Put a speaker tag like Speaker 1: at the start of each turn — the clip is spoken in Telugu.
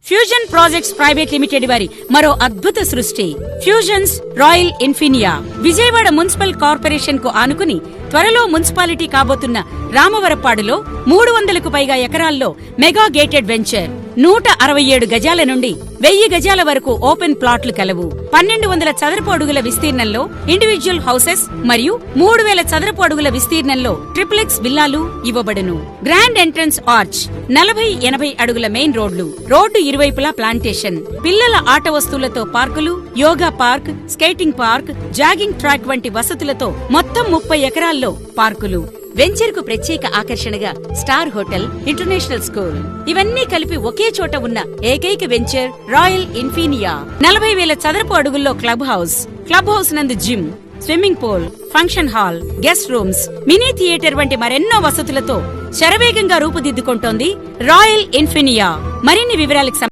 Speaker 1: ఫ్యూజన్ ప్రాజెక్ట్స్ ప్రైవేట్ లిమిటెడ్ వారి మరో అద్భుత సృష్టి fusions royal ఇన్ఫినియా. Vijayawada municipal corporation కు ఆనుకుని త్వరలో మున్సిపాలిటీ కాబోతున్న రామవరపాడులో 300కు పైగా ఎకరాల్లో మెగా గేటెడ్ వెంచర్. 167 గజాల నుండి 1000 గజాల వరకు ఓపెన్ ప్లాట్లు కలవు. 1200 చదరపు అడుగుల విస్తీర్ణంలో ఇండివిడ్యువల్ హౌసెస్ మరియు 3000 చదరపు అడుగుల విస్తీర్ణంలో ట్రిప్లెక్స్ విల్లాలు ఇవ్వబడును. గ్రాండ్ ఎంట్రన్స్ ఆర్చ్, 40-80 అడుగుల మెయిన్ రోడ్డు ఇరువైపులా ప్లాంటేషన్, పిల్లల ఆట వస్తువులతో పార్కులు, yoga park, skating park, jogging track వంటి వసతులతో మొత్తం 30 ఎకరాల్లో పార్కులు. వెంచర్ కు ప్రత్యేక ఆకర్షణగా స్టార్ హోటల్, ఇంటర్నేషనల్ స్కూల్ ఇవన్నీ కలిపి ఒకే చోట ఉన్న ఏకైక వెంచర్ రాయల్ ఇన్ఫినియా. 40,000 చదరపు అడుగుల్లో క్లబ్ హౌస్ నందు gym, swimming pool, function hall, guest rooms, mini theatre వంటి మరెన్నో వసతులతో శరవేగంగా రూపుదిద్దుకుంటోంది రాయల్ ఇన్ఫినియా. మరిన్ని వివరాలకు